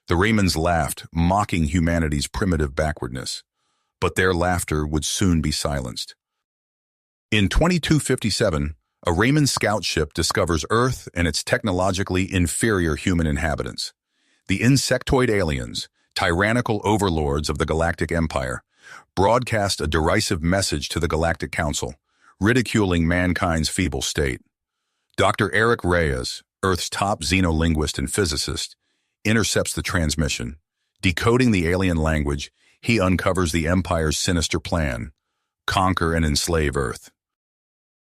The Raymans laughed, mocking humanity's primitive backwardness. But their laughter would soon be silenced. In 2257, a Rayman scout ship discovers Earth and its technologically inferior human inhabitants. The insectoid aliens, tyrannical overlords of the Galactic Empire, broadcast a derisive message to the Galactic Council, ridiculing mankind's feeble state. Dr. Eric Reyes, Earth's top xenolinguist and physicist, intercepts the transmission. Decoding the alien language, he uncovers the Empire's sinister plan: conquer and enslave Earth.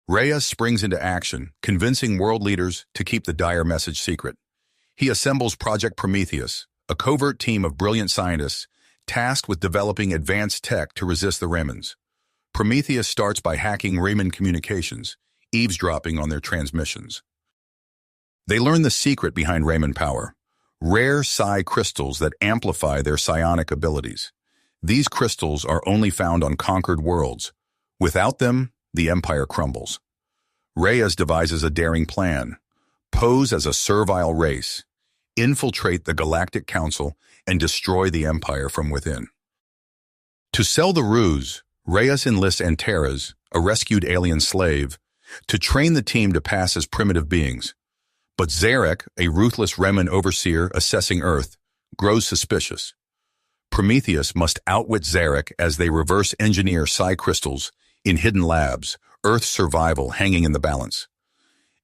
Reyes springs into action, convincing world leaders to keep the dire message secret. He assembles Project Prometheus, a covert team of brilliant scientists tasked with developing advanced tech to resist the Raymans. Prometheus starts by hacking Rayman communications, eavesdropping on their transmissions. They learn the secret behind Rayman power: rare psi crystals that amplify their psionic abilities. These crystals are only found on conquered worlds. Without them, the Empire crumbles. Reyes devises a daring plan: pose as a servile race, infiltrate the Galactic Council, and destroy the Empire from within. To sell the ruse, Reyes enlists Antares, a rescued alien slave, to train the team to pass as primitive beings. But Zarek, a ruthless Reman overseer assessing Earth, grows suspicious. Prometheus must outwit Zarek as they reverse engineer psi crystals in hidden labs, Earth's survival hanging in the balance.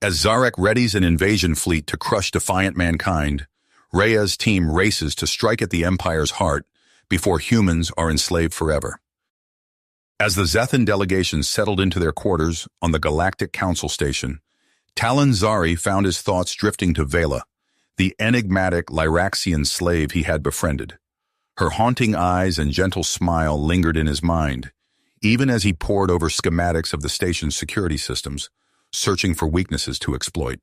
As Zarek readies an invasion fleet to crush defiant mankind, Reyes' team races to strike at the Empire's heart before humans are enslaved forever. As the Zethan delegation settled into their quarters on the Galactic Council station, Talon Zari found his thoughts drifting to Vela, the enigmatic Lyraxian slave he had befriended. Her haunting eyes and gentle smile lingered in his mind, even as he pored over schematics of the station's security systems, searching for weaknesses to exploit.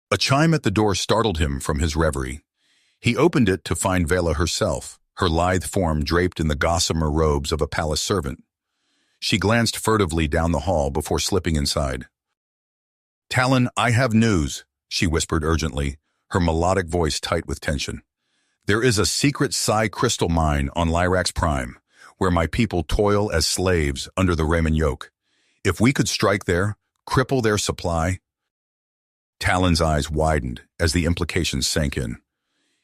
A chime at the door startled him from his reverie. He opened it to find Vela herself, her lithe form draped in the gossamer robes of a palace servant. She glanced furtively down the hall before slipping inside. "Talon, I have news," she whispered urgently, her melodic voice tight with tension. "There is a secret psi crystal mine on Lyrax Prime, where my people toil as slaves under the Rayman yoke. If we could strike there, cripple their supply—" Talon's eyes widened as the implications sank in.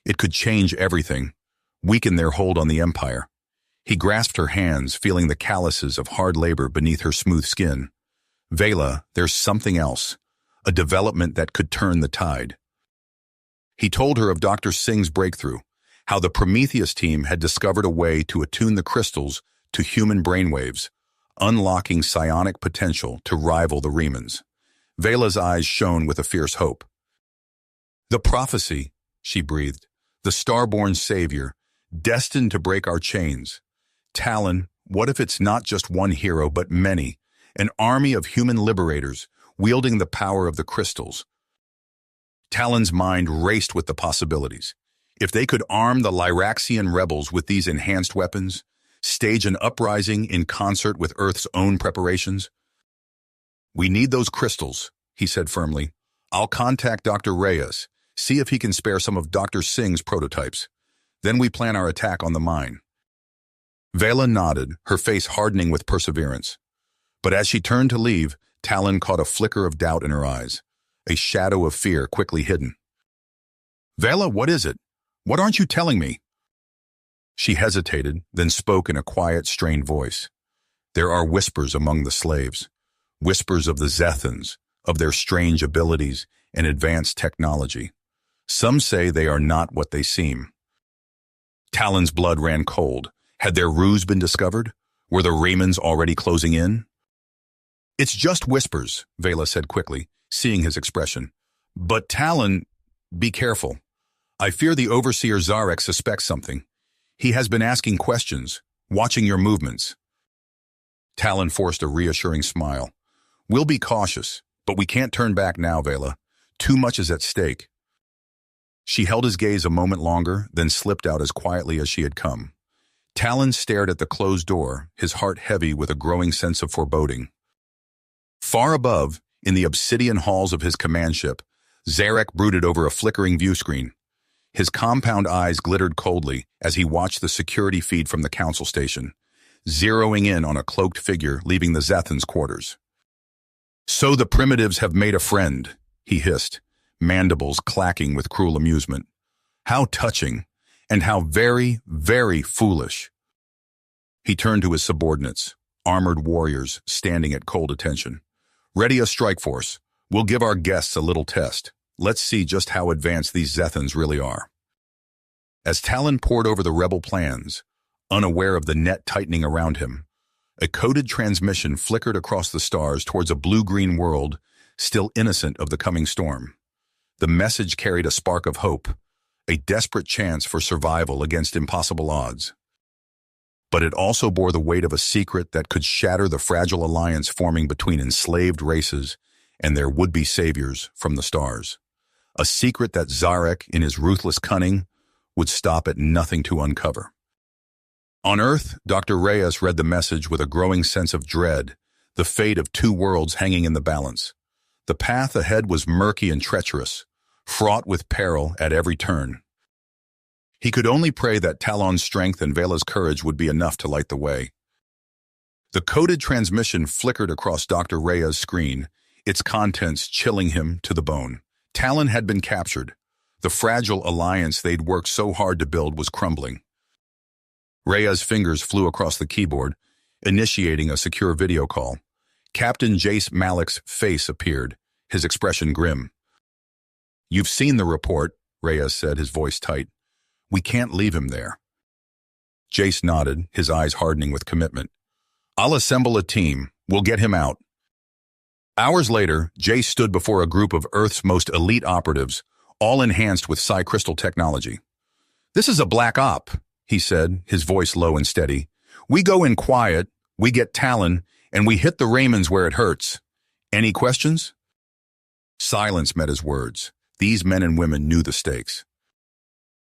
It could change everything, weaken their hold on the Empire. He grasped her hands, feeling the calluses of hard labor beneath her smooth skin. "Vela, there's something else, a development that could turn the tide." He told her of Dr. Singh's breakthrough, how the Prometheus team had discovered a way to attune the crystals to human brainwaves, unlocking psionic potential to rival the Raymans. Vela's eyes shone with a fierce hope. "The prophecy," she breathed, "the star-born savior, destined to break our chains. Talon, what if it's not just one hero but many, an army of human liberators wielding the power of the crystals?" Talon's mind raced with the possibilities. If they could arm the Lyraxian rebels with these enhanced weapons, stage an uprising in concert with Earth's own preparations. "We need those crystals," he said firmly. "I'll contact Dr. Reyes, see if he can spare some of Dr. Singh's prototypes. Then we plan our attack on the mine." Vela nodded, her face hardening with perseverance. But as she turned to leave, Talon caught a flicker of doubt in her eyes, a shadow of fear quickly hidden. "Vela, what is it? What aren't you telling me?" She hesitated, then spoke in a quiet, strained voice. "There are whispers among the slaves, whispers of the Zethans, of their strange abilities and advanced technology. Some say they are not what they seem." Talon's blood ran cold. Had their ruse been discovered? Were the Raymans already closing in? "It's just whispers," Vela said quickly, seeing his expression. "But Talon, be careful. I fear the Overseer Zarek suspects something. He has been asking questions, watching your movements." Talon forced a reassuring smile. "We'll be cautious, but we can't turn back now, Vela. Too much is at stake." She held his gaze a moment longer, then slipped out as quietly as she had come. Talon stared at the closed door, his heart heavy with a growing sense of foreboding. Far above, in the obsidian halls of his command ship, Zarek brooded over a flickering viewscreen. His compound eyes glittered coldly as he watched the security feed from the council station, zeroing in on a cloaked figure leaving the Zethans' quarters. "So the primitives have made a friend," he hissed, mandibles clacking with cruel amusement. "How touching, and how very, very foolish." He turned to his subordinates, armored warriors standing at cold attention. "Ready a strike force. We'll give our guests a little test. Let's see just how advanced these Zethans really are." As Talon pored over the rebel plans, unaware of the net tightening around him, a coded transmission flickered across the stars towards a blue-green world still innocent of the coming storm. The message carried a spark of hope, a desperate chance for survival against impossible odds. But it also bore the weight of a secret that could shatter the fragile alliance forming between enslaved races and their would-be saviors from the stars. A secret that Zarek, in his ruthless cunning, would stop at nothing to uncover. On Earth, Dr. Reyes read the message with a growing sense of dread, the fate of two worlds hanging in the balance. The path ahead was murky and treacherous, fraught with peril at every turn. He could only pray that Talon's strength and Vela's courage would be enough to light the way. The coded transmission flickered across Dr. Reyes' screen, its contents chilling him to the bone. Talon had been captured. The fragile alliance they'd worked so hard to build was crumbling. Reyes' fingers flew across the keyboard, initiating a secure video call. Captain Jace Malik's face appeared, his expression grim. "You've seen the report," Reyes said, his voice tight. "We can't leave him there." Jace nodded, his eyes hardening with commitment. "I'll assemble a team. We'll get him out." Hours later, Jace stood before a group of Earth's most elite operatives, all enhanced with Psi-crystal technology. "This is a black op," he said, his voice low and steady. "We go in quiet, we get Talon, and we hit the Raymonds where it hurts. Any questions?" Silence met his words. These men and women knew the stakes.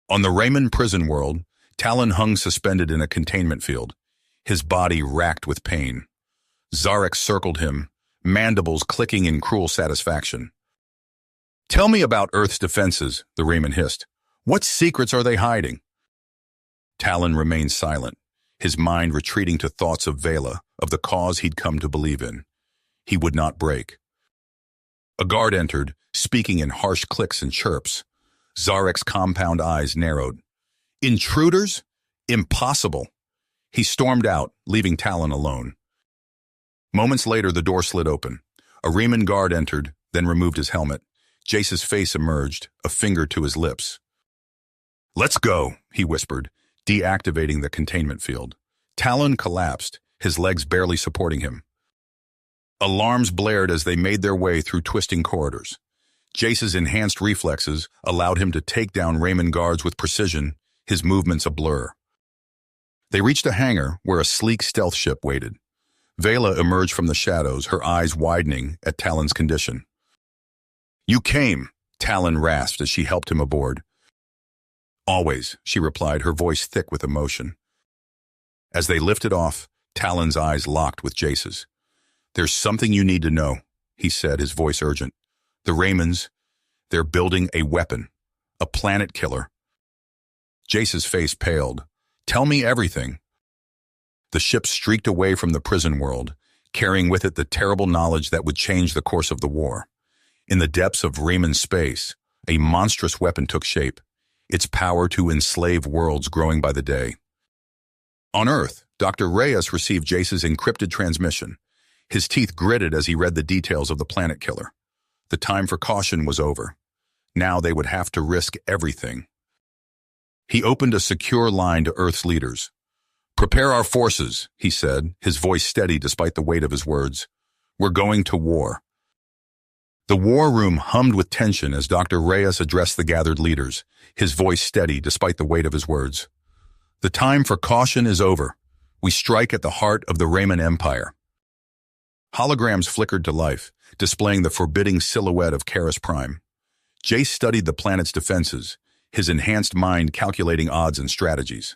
On the Raymond prison world, Talon hung suspended in a containment field, his body racked with pain. Zarek circled him, mandibles clicking in cruel satisfaction. "Tell me about Earth's defenses," the Raymond hissed. "What secrets are they hiding?" Talon remained silent, his mind retreating to thoughts of Vela, of the cause he'd come to believe in. He would not break. A guard entered, speaking in harsh clicks and chirps. Zarek's compound eyes narrowed. "Intruders? Impossible!" He stormed out, leaving Talon alone. Moments later, the door slid open. A Riemann guard entered, then removed his helmet. Jace's face emerged, a finger to his lips. "Let's go," he whispered, deactivating the containment field. Talon collapsed, his legs barely supporting him. Alarms blared as they made their way through twisting corridors. Jace's enhanced reflexes allowed him to take down Raymond guards with precision, his movements a blur. They reached a hangar where a sleek stealth ship waited. Vela emerged from the shadows, her eyes widening at Talon's condition. "You came," Talon rasped as she helped him aboard. "Always," she replied, her voice thick with emotion. As they lifted off, Talon's eyes locked with Jace's. "There's something you need to know," he said, his voice urgent. "The Raymonds, they're building a weapon, a planet killer." Jace's face paled. "Tell me everything." The ship streaked away from the prison world, carrying with it the terrible knowledge that would change the course of the war. In the depths of Raymond space, a monstrous weapon took shape, its power to enslave worlds growing by the day. On Earth, Dr. Reyes received Jace's encrypted transmission. His teeth gritted as he read the details of the planet killer. The time for caution was over. Now they would have to risk everything. He opened a secure line to Earth's leaders. "Prepare our forces," he said, his voice steady despite the weight of his words. "We're going to war." The war room hummed with tension as Dr. Reyes addressed the gathered leaders, his voice steady despite the weight of his words. "The time for caution is over. We strike at the heart of the Raymond Empire." Holograms flickered to life, displaying the forbidding silhouette of Karis Prime. Jace studied the planet's defenses, his enhanced mind calculating odds and strategies.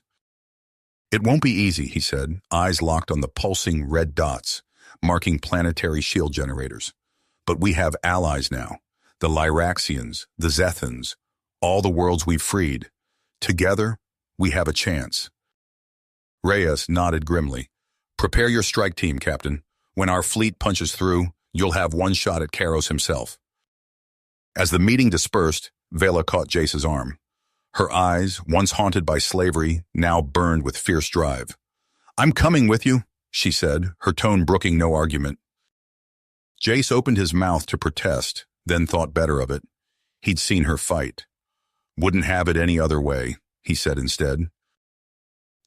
"It won't be easy," he said, eyes locked on the pulsing red dots, marking planetary shield generators. "But we have allies now, the Lyraxians, the Zethans, all the worlds we've freed. Together, we have a chance. Reyes nodded grimly. Prepare your strike team, Captain. When our fleet punches through, you'll have one shot at Karos himself. As the meeting dispersed, Vela caught Jace's arm. Her eyes, once haunted by slavery, now burned with fierce drive. I'm coming with you, she said, her tone brooking no argument. Jace opened his mouth to protest, then thought better of it. He'd seen her fight. Wouldn't have it any other way, he said instead.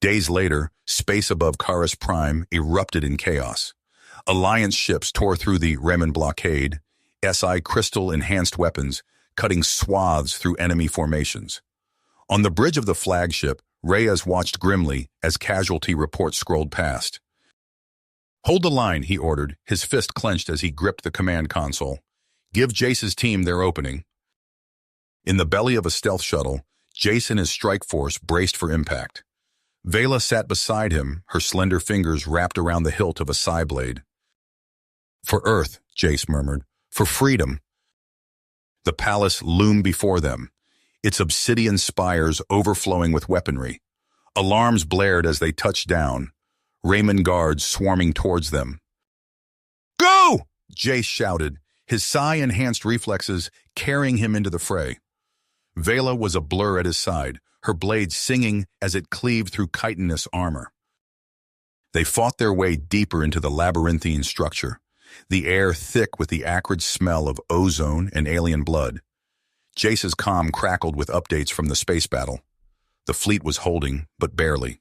Days later, space above Karos Prime erupted in chaos. Alliance ships tore through the Remen blockade, SI crystal-enhanced weapons cutting swaths through enemy formations. On the bridge of the flagship, Reyes watched grimly as casualty reports scrolled past. Hold the line, he ordered, his fist clenched as he gripped the command console. Give Jace's team their opening. In the belly of a stealth shuttle, Jace and his strike force braced for impact. Vela sat beside him, her slender fingers wrapped around the hilt of a psi blade. For Earth, Jace murmured. For freedom. The palace loomed before them, its obsidian spires overflowing with weaponry. Alarms blared as they touched down, Raymond guards swarming towards them. Go! Jace shouted, his psi-enhanced reflexes carrying him into the fray. Vela was a blur at his side, her blade singing as it cleaved through chitinous armor. They fought their way deeper into the labyrinthine structure, the air thick with the acrid smell of ozone and alien blood. Jace's comm crackled with updates from the space battle. The fleet was holding, but barely.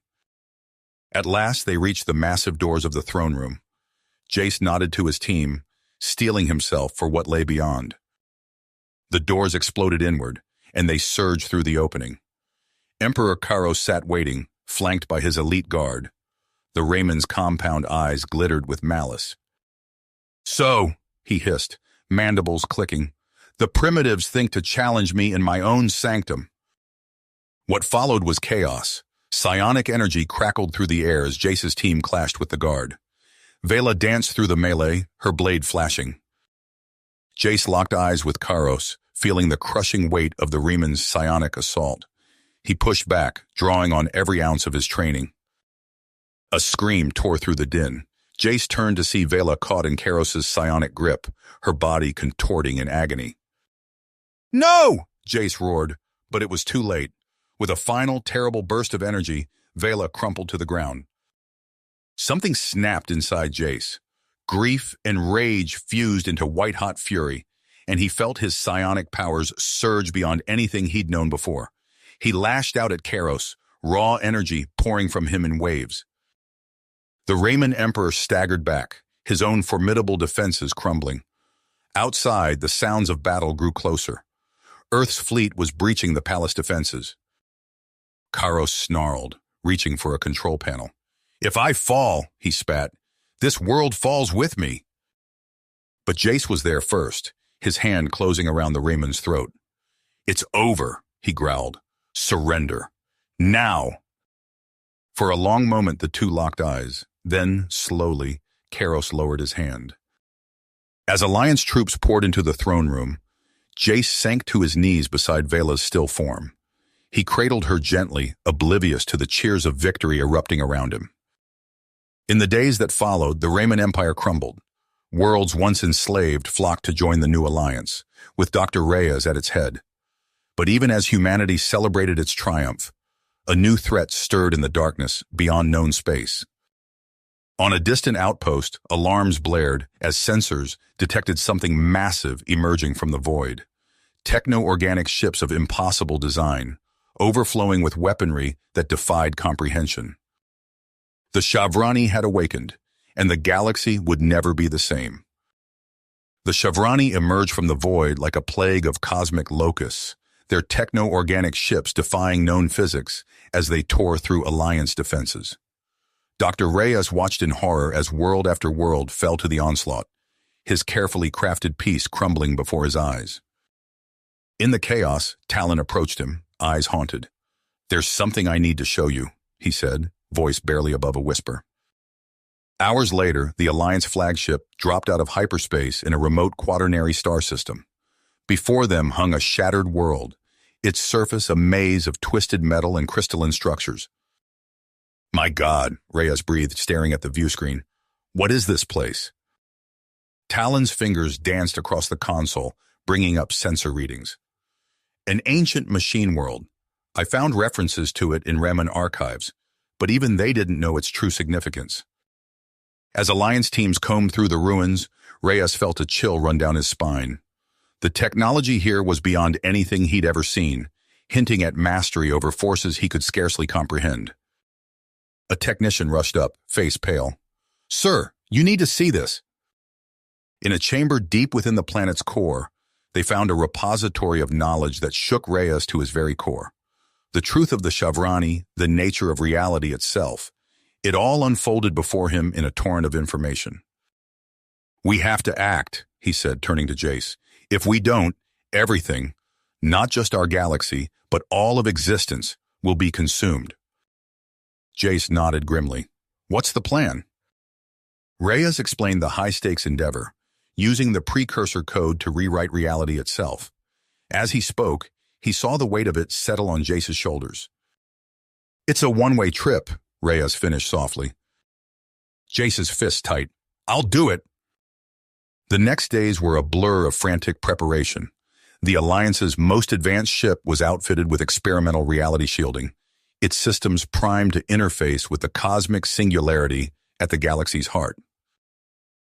At last, they reached the massive doors of the throne room. Jace nodded to his team, steeling himself for what lay beyond. The doors exploded inward, and they surged through the opening. Emperor Karos sat waiting, flanked by his elite guard. The Raymond's compound eyes glittered with malice. So, he hissed, mandibles clicking, the primitives think to challenge me in my own sanctum. What followed was chaos. Psionic energy crackled through the air as Jace's team clashed with the guard. Vela danced through the melee, her blade flashing. Jace locked eyes with Karos, feeling the crushing weight of the Raymond's psionic assault. He pushed back, drawing on every ounce of his training. A scream tore through the din. Jace turned to see Vela caught in Karos's psionic grip, her body contorting in agony. No! Jace roared, but it was too late. With a final, terrible burst of energy, Vela crumpled to the ground. Something snapped inside Jace. Grief and rage fused into white-hot fury, and he felt his psionic powers surge beyond anything he'd known before. He lashed out at Karos, raw energy pouring from him in waves. The Raymond Emperor staggered back, his own formidable defenses crumbling. Outside, the sounds of battle grew closer. Earth's fleet was breaching the palace defenses. Karos snarled, reaching for a control panel. If I fall, he spat, this world falls with me. But Jace was there first, his hand closing around the Raymond's throat. It's over, he growled. Surrender. Now! For a long moment, the two locked eyes. Then, slowly, Karos lowered his hand. As Alliance troops poured into the throne room, Jace sank to his knees beside Vela's still form. He cradled her gently, oblivious to the cheers of victory erupting around him. In the days that followed, the Raymond Empire crumbled. Worlds once enslaved flocked to join the new alliance, with Dr. Reyes at its head. But even as humanity celebrated its triumph, a new threat stirred in the darkness beyond known space. On a distant outpost, alarms blared as sensors detected something massive emerging from the void. Techno-organic ships of impossible design, overflowing with weaponry that defied comprehension. The Shavrani had awakened, and the galaxy would never be the same. The Shavrani emerged from the void like a plague of cosmic locusts, their techno-organic ships defying known physics as they tore through Alliance defenses. Dr. Reyes watched in horror as world after world fell to the onslaught, his carefully crafted piece crumbling before his eyes. In the chaos, Talon approached him, eyes haunted. There's something I need to show you, he said, voice barely above a whisper. Hours later, the Alliance flagship dropped out of hyperspace in a remote quaternary star system. Before them hung a shattered world, its surface a maze of twisted metal and crystalline structures. "My God," Reyes breathed, staring at the view screen. "What is this place?" Talon's fingers danced across the console, bringing up sensor readings. "An ancient machine world. I found references to it in Raman archives, but even they didn't know its true significance." As Alliance teams combed through the ruins, Reyes felt a chill run down his spine. The technology here was beyond anything he'd ever seen, hinting at mastery over forces he could scarcely comprehend. A technician rushed up, face pale. "Sir, you need to see this." In a chamber deep within the planet's core, they found a repository of knowledge that shook Reyes to his very core. The truth of the Shavrani, the nature of reality itself, it all unfolded before him in a torrent of information. "We have to act," he said, turning to Jace. "If we don't, everything, not just our galaxy, but all of existence, will be consumed." Jace nodded grimly. "What's the plan?" Reyes explained the high-stakes endeavor, using the precursor code to rewrite reality itself. As he spoke, he saw the weight of it settle on Jace's shoulders. "It's a one-way trip," Reyes finished softly. Jace's fist tight. "I'll do it." The next days were a blur of frantic preparation. The Alliance's most advanced ship was outfitted with experimental reality shielding, its systems primed to interface with the cosmic singularity at the galaxy's heart.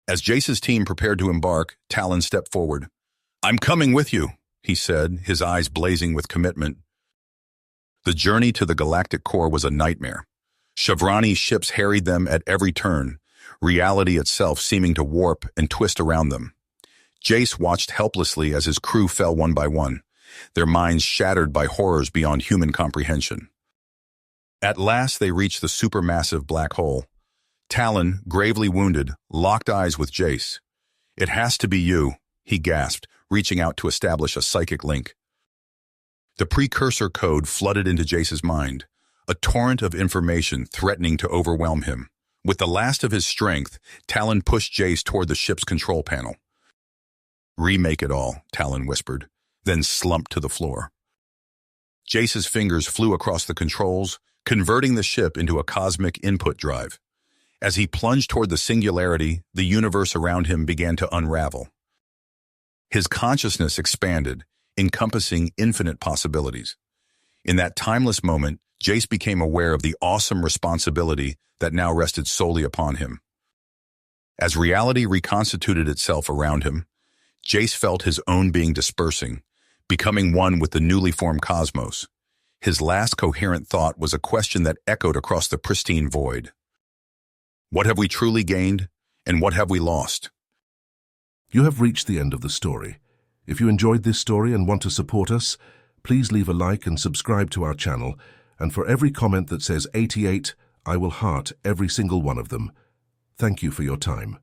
As Jace's team prepared to embark, Talon stepped forward. "I'm coming with you," he said, his eyes blazing with commitment. The journey to the galactic core was a nightmare. Shavrani ships harried them at every turn, reality itself seeming to warp and twist around them. Jace watched helplessly as his crew fell one by one, their minds shattered by horrors beyond human comprehension. At last they reached the supermassive black hole. Talon, gravely wounded, locked eyes with Jace. "It has to be you," he gasped, reaching out to establish a psychic link. The precursor code flooded into Jace's mind, a torrent of information threatening to overwhelm him. With the last of his strength, Talon pushed Jace toward the ship's control panel. "Remake it all," Talon whispered, then slumped to the floor. Jace's fingers flew across the controls, converting the ship into a cosmic input drive. As he plunged toward the singularity, the universe around him began to unravel. His consciousness expanded, encompassing infinite possibilities. In that timeless moment, Jace became aware of the awesome responsibility that now rested solely upon him. As reality reconstituted itself around him, Jace felt his own being dispersing, becoming one with the newly formed cosmos. His last coherent thought was a question that echoed across the pristine void. What have we truly gained, and what have we lost? You have reached the end of the story. If you enjoyed this story and want to support us, please leave a like and subscribe to our channel, and for every comment that says 88, I will heart every single one of them. Thank you for your time.